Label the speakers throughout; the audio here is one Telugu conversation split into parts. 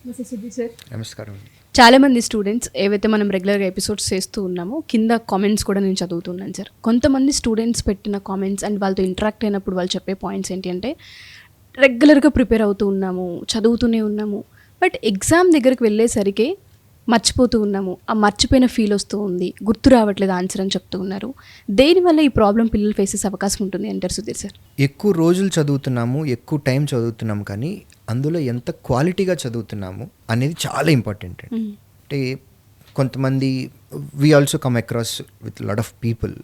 Speaker 1: నమస్కారం.
Speaker 2: చాలామంది స్టూడెంట్స్ ఏవైతే మనం రెగ్యులర్గా ఎపిసోడ్స్ చేస్తూ ఉన్నామో కింద కామెంట్స్ కూడా నేను చదువుతున్నాను సార్. కొంతమంది స్టూడెంట్స్ పెట్టిన కామెంట్స్ అండ్ వాళ్ళతో ఇంటరాక్ట్ అయినప్పుడు వాళ్ళు చెప్పే పాయింట్స్ ఏంటి అంటే, రెగ్యులర్గా ప్రిపేర్ అవుతూ ఉన్నాము, చదువుతూనే ఉన్నాము, బట్ ఎగ్జామ్ దగ్గరికి వెళ్ళేసరికి మర్చిపోతూ ఉన్నాము, ఆ మర్చిపోయిన ఫీల్ వస్తూ ఉంది, గుర్తు రావట్లేదు ఆన్సర్ అని చెప్తూ ఉన్నారు. దేనివల్ల ఈ ప్రాబ్లం పిల్లలు ఫేస్ చేసే అవకాశం ఉంటుంది అంటారు సుధీర్ సార్?
Speaker 1: ఎక్కువ రోజులు చదువుతున్నాము, ఎక్కువ టైం చదువుతున్నాము, కానీ అందులో ఎంత క్వాలిటీగా చదువుతున్నాము అనేది చాలా ఇంపార్టెంట్ అండి. అంటే కొంతమంది we also come across with lot of people,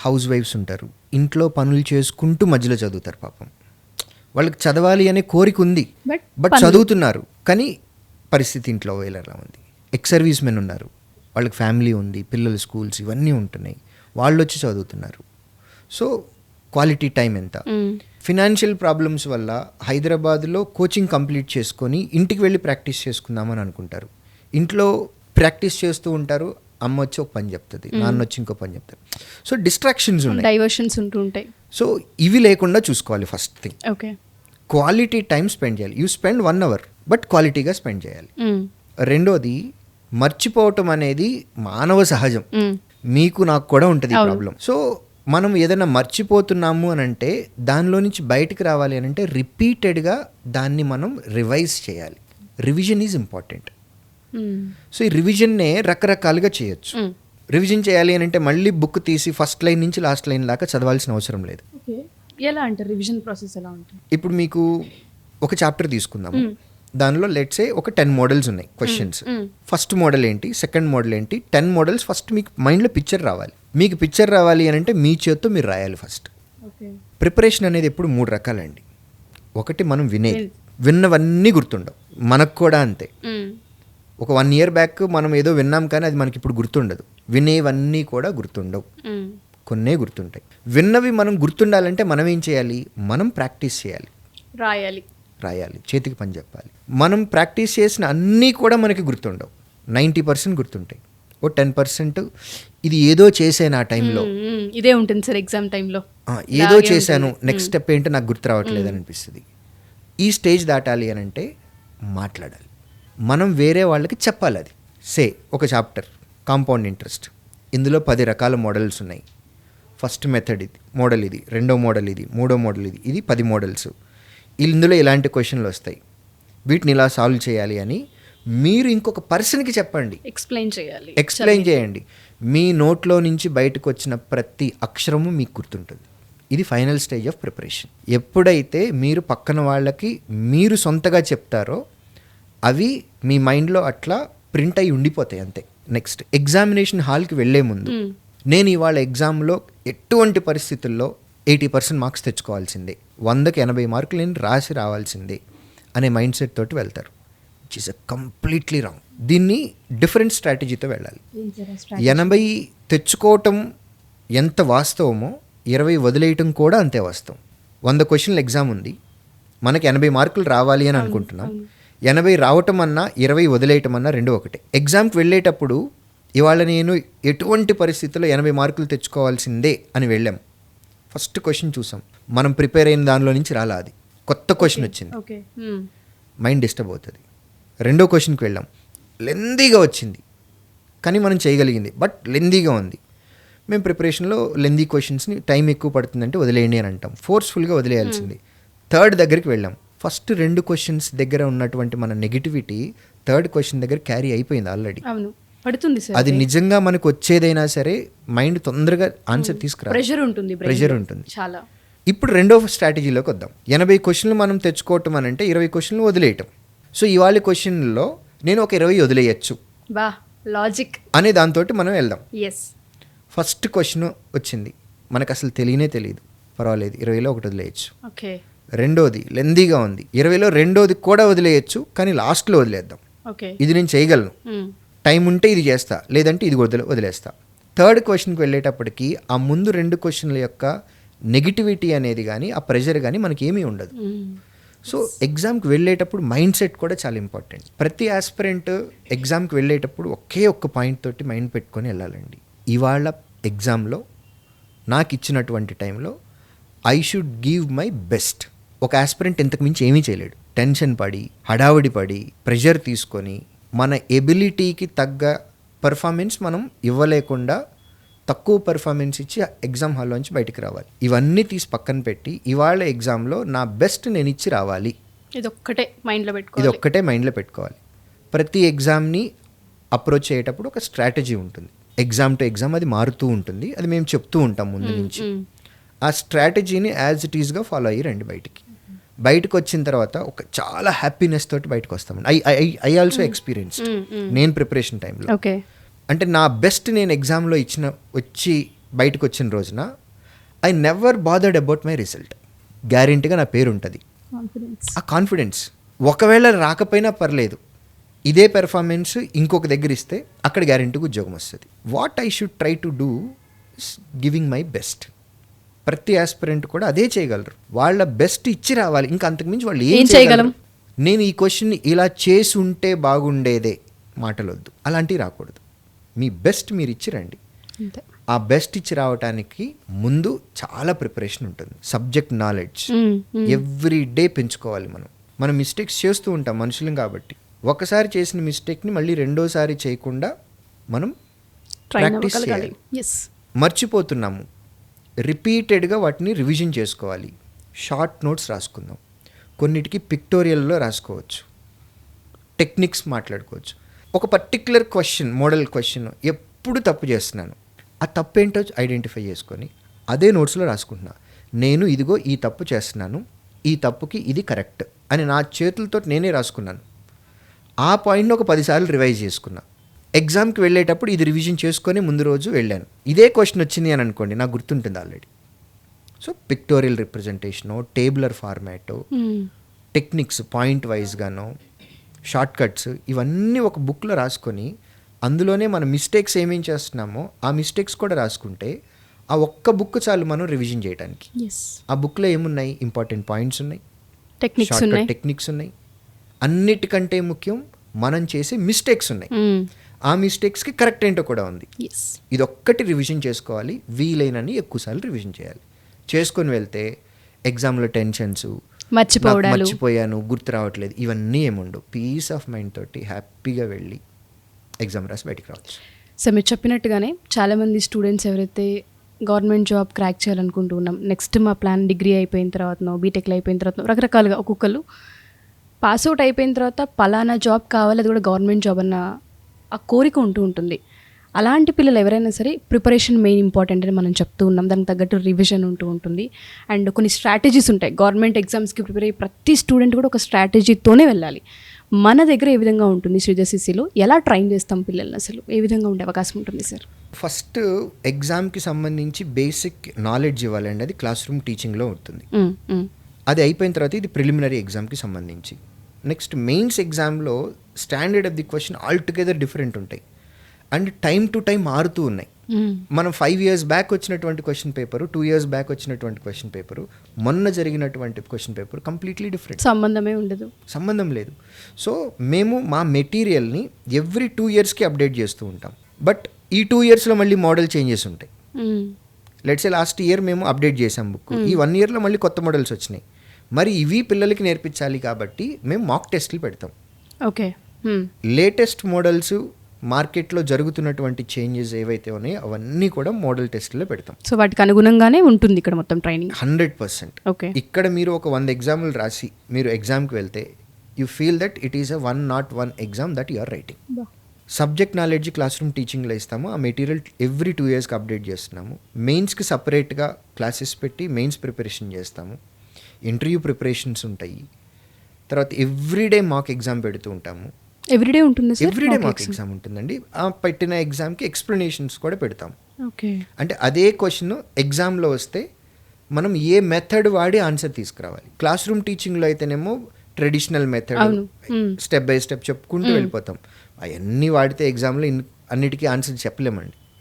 Speaker 1: హౌస్ వైఫ్స్ ఉంటారు, ఇంట్లో పనులు చేసుకుంటూ మధ్యలో చదువుతారు. పాపం వాళ్ళకి చదవాలి అనే కోరిక ఉంది, బట్ చదువుతున్నారు, కానీ పరిస్థితి ఇంట్లో వేరేలా ఉంది. ఎక్స్ సర్వీస్ మెన్ ఉన్నారు, వాళ్ళకి ఫ్యామిలీ ఉంది, పిల్లలు స్కూల్స్ ఇవన్నీ ఉంటున్నాయి, వాళ్ళు వచ్చి చదువుతున్నారు. సో క్వాలిటీ టైం ఎంత? ఫినాన్షియల్ ప్రాబ్లమ్స్ వల్ల హైదరాబాద్లో కోచింగ్ కంప్లీట్ చేసుకొని ఇంటికి వెళ్ళి ప్రాక్టీస్ చేసుకుందామని అనుకుంటారు. ఇంట్లో ప్రాక్టీస్ చేస్తూ ఉంటారు, అమ్మ వచ్చి ఒక పని చెప్తుంది, నాన్న వచ్చి ఇంకో పని చెప్తారు. సో డిస్ట్రాక్షన్స్ ఉన్నాయి,
Speaker 2: డైవర్షన్స్ ఉంటూ ఉంటాయి.
Speaker 1: సో ఇవి లేకుండా చూసుకోవాలి. First thing,
Speaker 2: okay,
Speaker 1: quality time spend చేయాలి. యూ స్పెండ్ 1 hour, బట్ క్వాలిటీగా స్పెండ్ చేయాలి. రెండోది, మర్చిపోవటం అనేది మానవ సహజం, మీకు నాకు కూడా ఉంటుంది ప్రాబ్లం. సో మనం ఏదైనా మర్చిపోతున్నాము అని అంటే దానిలో నుంచి బయటకు రావాలి అని అంటే రిపీటెడ్గా దాన్ని మనం రివైజ్ చేయాలి. Revision is important. సో ఈ రివిజన్నే రకరకాలుగా చేయొచ్చు. రివిజన్ చేయాలి అని అంటే మళ్ళీ బుక్ తీసి ఫస్ట్ లైన్ నుంచి లాస్ట్ లైన్ దాకా చదవాల్సిన అవసరం లేదు.
Speaker 2: ఎలా అంటే రివిజన్ ప్రాసెస్ ఎలా ఉంటుంది?
Speaker 1: ఇప్పుడు మీకు ఒక చాప్టర్ తీసుకుందాము, దానిలో లెట్సే ఒక 10 మోడల్స్ ఉన్నాయి క్వశ్చన్స్. ఫస్ట్ మోడల్ ఏంటి, సెకండ్ మోడల్ ఏంటి, 10 మోడల్స్. ఫస్ట్ మీకు మైండ్లో పిక్చర్ రావాలి. మీకు పిక్చర్ రావాలి అని అంటే మీ చేత్తో మీరు రాయాలి ఫస్ట్. ప్రిపరేషన్ అనేది ఎప్పుడు 3 రకాలండి. ఒకటి మనం వినేది, విన్నవన్నీ గుర్తుండవు, మనకు కూడా అంతే. ఒక 1 year బ్యాక్ మనం ఏదో విన్నాం కానీ అది మనకి ఇప్పుడు గుర్తుండదు. వినేవన్నీ కూడా గుర్తుండవు, కొన్నే గుర్తుంటాయి. విన్నవి మనం గుర్తుండాలంటే మనం ఏం చేయాలి? మనం ప్రాక్టీస్ చేయాలి, రాయాలి, చేతికి పని చెప్పాలి. మనం ప్రాక్టీస్ చేసిన అన్నీ కూడా మనకి గుర్తుండవు, 90% గుర్తుంటాయి. ఓ 10% ఇది ఏదో చేశాను ఆ టైంలో,
Speaker 2: ఇదే ఉంటుంది సార్ ఎగ్జామ్ టైంలో,
Speaker 1: ఏదో చేశాను, నెక్స్ట్ స్టెప్ ఏంటో నాకు గుర్తు రావట్లేదు అని అనిపిస్తుంది. ఈ స్టేజ్ దాటాలి అని అంటే మాట్లాడాలి, మనం వేరే వాళ్ళకి చెప్పాలి. అది ఒక చాప్టర్ కాంపౌండ్ ఇంట్రెస్ట్, ఇందులో 10 రకాల మోడల్స్ ఉన్నాయి. ఫస్ట్ మెథడ్ ఇది, మోడల్ ఇది, రెండో మోడల్ ఇది, మూడో మోడల్ ఇది, ఇది 10 మోడల్స్. ఇందులో ఇలాంటి క్వశ్చన్లు వస్తాయి, వీటిని ఇలా సాల్వ్ చేయాలి అని మీరు ఇంకొక పర్సన్కి చెప్పండి, ఎక్స్ప్లెయిన్ చేయండి. మీ నోట్లో నుంచి బయటకు వచ్చిన ప్రతి అక్షరము మీకు గుర్తుంటుంది. ఇది ఫైనల్ స్టేజ్ ఆఫ్ ప్రిపరేషన్. ఎప్పుడైతే మీరు పక్కన వాళ్ళకి మీరు సొంతగా చెప్తారో అవి మీ మైండ్లో అట్లా ప్రింట్ అయి ఉండిపోతాయి, అంతే. నెక్స్ట్, ఎగ్జామినేషన్ హాల్కి వెళ్ళే ముందు నేను ఇవాళ ఎగ్జామ్లో ఎటువంటి పరిస్థితుల్లో 80% మార్క్స్ తెచ్చుకోవాల్సిందే, 100కి 80 మార్కులు నేను రాసి రావాల్సిందే అనే మైండ్ సెట్ తోటి వెళ్తారు, విచ్ ఈస్ కంప్లీట్లీ రాంగ్. దీన్ని డిఫరెంట్ స్ట్రాటజీతో వెళ్ళాలి. 80 తెచ్చుకోవటం ఎంత వాస్తవమో 20 వదిలేయటం కూడా అంతే వాస్తవం. 100 క్వశ్చన్లు ఎగ్జామ్ ఉంది, మనకి 80 మార్కులు రావాలి అని అనుకుంటున్నాం. 80 రావటం అన్నా 20 వదిలేయటం అన్నా రెండు ఒకటే. ఎగ్జామ్కి వెళ్ళేటప్పుడు ఇవాళ నేను ఎటువంటి పరిస్థితుల్లో 80 మార్కులు తెచ్చుకోవాల్సిందే అని వెళ్ళాం. ఫస్ట్ క్వశ్చన్ చూసాం, మనం ప్రిపేర్ అయిన దానిలో నుంచి రాలా, అది కొత్త క్వశ్చన్ వచ్చింది, మైండ్ డిస్టర్బ్ అవుతుంది. రెండో క్వశ్చన్కి వెళ్ళాం, లెందీగా వచ్చింది కానీ మనం చేయగలిగింది, బట్ లెందీగా ఉంది. మేము ప్రిపరేషన్లో లెందీ క్వశ్చన్స్ని టైం ఎక్కువ పడుతుందంటే వదిలేయండి అని అంటాం, ఫోర్స్ఫుల్గా వదిలేయాల్సింది. థర్డ్ దగ్గరికి వెళ్ళాం, ఫస్ట్ 2 క్వశ్చన్స్ దగ్గర ఉన్నటువంటి మన నెగిటివిటీ థర్డ్ క్వశ్చన్ దగ్గర క్యారీ అయిపోయింది ఆల్రెడీ. అది నిజంగా మనకు వచ్చేదైనా సరే మైండ్ తొందరగా ఆన్సర్ తీసుకురా, ప్రెషర్ ఉంటుంది చాలా. ఇప్పుడు రెండో స్ట్రాటజీలోకి వద్దాం. 80 క్వశ్చన్లు మనం తెచ్చుకోవటం అని అంటే 20 క్వశ్చన్లు వదిలేయటం. సో ఇవాళ క్వశ్చన్లో నేను ఒక 20 వదిలేయచ్చు
Speaker 2: లాజిక్
Speaker 1: అనే దాంతో మనం వెళ్దాం. ఫస్ట్ క్వశ్చన్ వచ్చింది, మనకు అసలు తెలియదు, పర్వాలేదు, 20లో ఒకటి వదిలేయచ్చు. రెండోది లెందీగా ఉంది, 20లో రెండోది కూడా వదిలేయచ్చు, కానీ లాస్ట్లో వదిలేద్దాం, ఇది నేను చేయగలను, టైం ఉంటే ఇది చేస్తా, లేదంటే ఇది వదిలేస్తా. థర్డ్ క్వశ్చన్కి వెళ్ళేటప్పటికి ఆ ముందు 2 క్వశ్చన్ల యొక్క నెగిటివిటీ అనేది కానీ ఆ ప్రెషర్ కానీ మనకి ఏమీ ఉండదు. సో ఎగ్జామ్కి వెళ్ళేటప్పుడు మైండ్ సెట్ కూడా చాలా ఇంపార్టెంట్. ప్రతి ఆస్పిరెంట్ ఎగ్జామ్కి వెళ్ళేటప్పుడు ఒకే ఒక్క పాయింట్ తోటి మైండ్ పెట్టుకొని వెళ్ళాలండి. ఇవాళ ఎగ్జామ్లో నాకు ఇచ్చినటువంటి టైంలో I should give my best. ఒక ఆస్పిరెంట్ ఇంతకు మించి ఏమీ చేయలేడు. టెన్షన్ పడి, హడావుడి పడి, ప్రెషర్ తీసుకొని మన ఎబిలిటీకి తగ్గ పర్ఫార్మెన్స్ మనం ఇవ్వలేకుండా తక్కువ పర్ఫార్మెన్స్ ఇచ్చి ఎగ్జామ్ హాల్లోంచి బయటికి రావాలి. ఇవన్నీ తీసి పక్కన పెట్టి ఇవాళ ఎగ్జామ్లో నా బెస్ట్ నేను ఇచ్చి రావాలి.
Speaker 2: ఇది ఒక్కటే
Speaker 1: మైండ్లో పెట్టుకోవాలి. ప్రతి ఎగ్జామ్ని అప్రోచ్ అయ్యేటప్పుడు ఒక స్ట్రాటజీ ఉంటుంది. ఎగ్జామ్ టు ఎగ్జామ్ అది మారుతూ ఉంటుంది. అది మేము చెప్తూ ఉంటాం ముందు నుంచి. ఆ స్ట్రాటజీని యాజ్ ఇట్ ఈస్గా ఫాలో అయ్యి రండి. బయటకు వచ్చిన తర్వాత ఒక చాలా హ్యాపీనెస్ తోటి బయటకు వస్తామండి. ఐ ఆల్సో ఎక్స్పీరియన్స్ నేను ప్రిపరేషన్ టైంలో. అంటే నా బెస్ట్ నేను ఎగ్జామ్లో వచ్చి బయటకు వచ్చిన రోజున I never bothered about my result. గ్యారెంటీగా నా పేరు ఉంటుంది. ఆ కాన్ఫిడెన్స్ ఒకవేళ రాకపోయినా పర్లేదు, ఇదే పెర్ఫార్మెన్స్ ఇంకొక దగ్గర ఇస్తే అక్కడ గ్యారెంటీగా ఉద్యోగం వస్తుంది. What I should try to do is giving my best. ప్రతి ఆస్పిరెంట్ కూడా అదే చేయగలరు. వాళ్ళ బెస్ట్ ఇచ్చి రావాలి. ఇంకా అంతకుమించి వాళ్ళు ఏం చేయగలరు. నేను ఈ క్వశ్చన్ని ఇలా చేసి ఉంటే బాగుండేదే మాటలొద్దు, అలాంటివి రాకూడదు. మీ బెస్ట్ మీరు ఇచ్చి రండి. ఆ బెస్ట్ ఇచ్చి రావడానికి ముందు చాలా ప్రిపరేషన్ ఉంటుంది. సబ్జెక్ట్ నాలెడ్జ్ ఎవ్రీ డే పెంచుకోవాలి. మనం మిస్టేక్స్ చేస్తూ ఉంటాం మనుషులం కాబట్టి. ఒకసారి చేసిన మిస్టేక్ని మళ్ళీ రెండోసారి చేయకుండా మనం ప్రాక్టీస్ చేయాలి. మర్చిపోతున్నాము, రిపీటెడ్గా వాటిని రివిజన్ చేసుకోవాలి. షార్ట్ నోట్స్ రాసుకుందాం. కొన్నిటికి పిక్టోరియల్లో రాసుకోవచ్చు, టెక్నిక్స్ మాట్లాడుకోవచ్చు. ఒక పర్టిక్యులర్ క్వశ్చన్, మోడల్ క్వశ్చన్ ఎప్పుడు తప్పు చేస్తున్నాను, ఆ తప్పు ఏంటో ఐడెంటిఫై చేసుకొని అదే నోట్స్లో రాసుకుంటున్నా. నేను ఇదిగో ఈ తప్పు చేస్తున్నాను, ఈ తప్పుకి ఇది కరెక్ట్ అని నా చేతులతో నేనే రాసుకున్నాను. ఆ పాయింట్ని ఒక 10 సార్లు రివైజ్ చేసుకున్నా. ఎగ్జామ్కి వెళ్ళేటప్పుడు ఇది రివిజన్ చేసుకొని ముందు రోజు వెళ్ళాను. ఇదే క్వశ్చన్ వచ్చింది అని అనుకోండి, నాకు గుర్తుంటుంది already. So pictorial representation, tabular format, techniques point వైజ్గానో, షార్ట్ కట్స్, ఇవన్నీ ఒక బుక్లో రాసుకొని అందులోనే మన మిస్టేక్స్ ఏమేం చేస్తున్నామో ఆ మిస్టేక్స్ కూడా రాసుకుంటే ఆ ఒక్క బుక్ చాలు మనం రివిజన్ చేయడానికి. ఆ బుక్లో ఏమున్నాయి? ఇంపార్టెంట్ పాయింట్స్ ఉన్నాయి, టెక్నిక్స్ ఉన్నాయి. అన్నిటికంటే ముఖ్యం మనం చేసే మిస్టేక్స్ ఉన్నాయి. ఆ మిస్టేక్స్కి కరెక్ట్ ఏంటో కూడా ఉంది. ఇది ఒక్కటి రివిజన్ చేసుకోవాలి. వీలైనని ఎక్కువసార్లు రివిజన్ చేయాలి. చేసుకొని వెళ్తే ఎగ్జామ్లో టెన్షన్స్, మర్చిపోయాను, గుర్తు రావట్లేదు, ఇవన్నీ ఏముండవు. పీస్ ఆఫ్ మైండ్ తోటి హ్యాపీగా వెళ్ళి ఎగ్జామ్ రాసి బయటికి రావచ్చు.
Speaker 2: సో మీరు చెప్పినట్టుగానే చాలామంది స్టూడెంట్స్ ఎవరైతే గవర్నమెంట్ జాబ్ క్రాక్ చేయాలనుకుంటూ ఉన్నాం, నెక్స్ట్ మా ప్లాన్ డిగ్రీ అయిపోయిన తర్వాతనో బీటెక్లో అయిపోయిన తర్వాత రకరకాలుగా ఒక్కొక్కరు పాస్అవుట్ అయిపోయిన తర్వాత పలానా జాబ్ కావాలి, అది కూడా గవర్నమెంట్ జాబ్ అన్న ఆ కోరిక ఉంటుంది. అలాంటి పిల్లలు ఎవరైనా సరే ప్రిపరేషన్ మెయిన్ ఇంపార్టెంట్ అని మనం చెప్తూ ఉన్నాం. దానికి తగ్గట్టు రివిజన్ ఉంటుంది. అండ్ కొన్ని స్ట్రాటజీస్ ఉంటాయి. గవర్నమెంట్ ఎగ్జామ్స్కి ప్రిపేర్ అయ్యే ప్రతి స్టూడెంట్ కూడా ఒక స్ట్రాటజీతోనే వెళ్ళాలి. మన దగ్గర ఏ విధంగా ఉంటుంది శ్రీజసిసిలో? ఎలా ట్రైన్ చేస్తాం పిల్లల్ని? అసలు ఏ విధంగా ఉండే అవకాశం ఉంటుంది సార్?
Speaker 1: ఫస్ట్ ఎగ్జామ్కి సంబంధించి బేసిక్ నాలెడ్జ్ ఇవ్వాలండి. అది క్లాస్ రూమ్ టీచింగ్లో ఉంటుంది. అది అయిపోయిన తర్వాత ఇది ప్రిలిమినరీ ఎగ్జామ్కి సంబంధించి. నెక్స్ట్ మెయిన్స్ ఎగ్జామ్లో standard of the question altogether different ఉంటాయి అండ్ టైం టు టైం మారుతూ ఉన్నాయి. మనం 5 years బ్యాక్ వచ్చినటువంటి క్వశ్చన్ పేపరు, 2 years బ్యాక్ వచ్చినటువంటి క్వశ్చన్ పేపరు, మొన్న జరిగినటువంటి క్వశ్చన్ పేపర్ కంప్లీట్లీ డిఫరెంట్. సంబంధం లేదు. సో మేము మా మెటీరియల్ని ఎవ్రీ 2 yearsకి అప్డేట్ చేస్తూ ఉంటాం. బట్ ఈ 2 yearsలో మళ్ళీ మోడల్ చేంజెస్ ఉంటాయి. లెట్స్ సే లాస్ట్ ఇయర్ మేము అప్డేట్ చేసాం బుక్, ఈ 1 yearలో మళ్ళీ కొత్త మోడల్స్ వచ్చినాయి. మరి ఇవి పిల్లలకి నేర్పించాలి కాబట్టి మేము మాక్ టెస్ట్లు పెడతాం. లేటెస్ట్ మోడల్స్, మార్కెట్లో జరుగుతున్నటువంటి చేంజెస్ ఏవైతే ఉన్నాయో అవన్నీ కూడా మోడల్ టెస్ట్లో పెడతాం.
Speaker 2: సో వాటికి అనుగుణంగానే ఉంటుంది ఇక్కడ మొత్తం ట్రైనింగ్
Speaker 1: 100%. ఇక్కడ మీరు ఒక 100 ఎగ్జామ్లు రాసి మీరు ఎగ్జామ్కి వెళ్తే you feel that it is a 101 exam that you are writing. Subject knowledge classroom టీచింగ్లో ఇస్తాము. ఆ మెటీరియల్ ఎవ్రీ 2 yearsకి అప్డేట్ చేస్తున్నాము. మెయిన్స్కి సపరేట్గా క్లాసెస్ పెట్టి మెయిన్స్ ప్రిపరేషన్ చేస్తాము. ఇంటర్వ్యూ ప్రిపరేషన్స్ ఉంటాయి. తర్వాత ఎవ్రీడే మాక్ ఎగ్జామ్ పెడుతూ ఉంటాము.
Speaker 2: ఎవ్రీడే ఉంటుంది?
Speaker 1: ఎవ్రీడే మాక్ ఎగ్జామ్ ఉంటుందండి. ఆ పెట్టిన ఎగ్జామ్కి ఎక్స్ప్లెనేషన్స్ కూడా పెడతాం. అంటే అదే క్వశ్చన్ ఎగ్జామ్లో వస్తే మనం ఏ మెథడ్ వాడి ఆన్సర్ తీసుకురావాలి. క్లాస్ రూమ్ టీచింగ్లో అయితేనేమో traditional method step by step చెప్పుకుంటూ వెళ్ళిపోతాం. అవన్నీ వాడితే ఎగ్జామ్లో అన్నిటికీ ఆన్సర్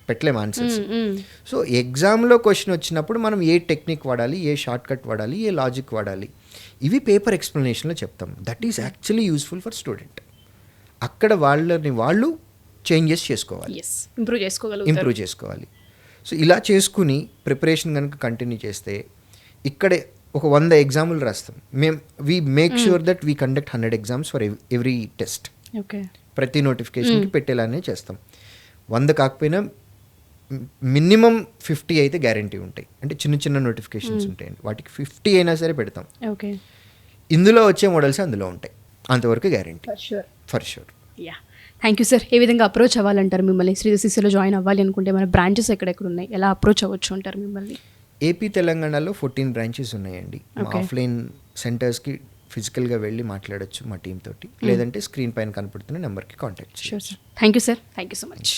Speaker 1: పెట్టలేము ఆన్సర్స్. సో ఎగ్జామ్లో క్వశ్చన్ వచ్చినప్పుడు మనం ఏ టెక్నిక్ వాడాలి, ఏ షార్ట్ కట్ వాడాలి, ఏ లాజిక్ వాడాలి, ఇవి పేపర్ ఎక్స్ప్లెనేషన్లో చెప్తాం. That is actually useful for student. అక్కడ వాళ్ళు చేంజెస్ చేసుకోవాలి, ఇంప్రూవ్ చేసుకోవాలి. సో ఇలా చేసుకుని ప్రిపరేషన్ కనుక కంటిన్యూ చేస్తే ఇక్కడే ఒక 100 ఎగ్జాములు రాస్తాం. We make sure that we conduct 100 exams for every test.
Speaker 2: Okay.
Speaker 1: ప్రతి నోటిఫికేషన్కి పెట్టేలానే చేస్తాం. 100 కాకపోయినా మినిమం 50 అయితే గ్యారంటీ ఉంటాయి. అంటే చిన్న చిన్న నోటిఫికేషన్స్ ఉంటాయండి, వాటికి 50 అయినా సరే పెడతాం.
Speaker 2: ఓకే.
Speaker 1: ఇందులో వచ్చే మోడల్స్ అందులో ఉంటాయి, అంతవరకు guarantee for sure.
Speaker 2: Yeah, thank you sir. ఏ విధంగా అప్రోచ్ అవ్వాలంటారు మిమ్మల్ని? శ్రీధర్ జాయిన్ అవ్వాలి అనుకుంటే మన బ్రాంచెస్ ఎక్కడెక్కడ ఉన్నాయి, ఎలా అప్రోచ్ అవ్వచ్చు అంటారు మిమ్మల్ని?
Speaker 1: ఏపీ తెలంగాణలో 14 బ్రాంచెస్ ఉన్నాయండి. ఆఫ్లైన్ సెంటర్స్కి ఫిజికల్గా వెళ్ళి మాట్లాడొచ్చు మా టీమ్ తోటి, లేదంటే స్క్రీన్ పైన కనపడుతున్న నెంబర్కి కాంటాక్ట్ చేయొచ్చు.
Speaker 2: Thank you sir, thank you so much.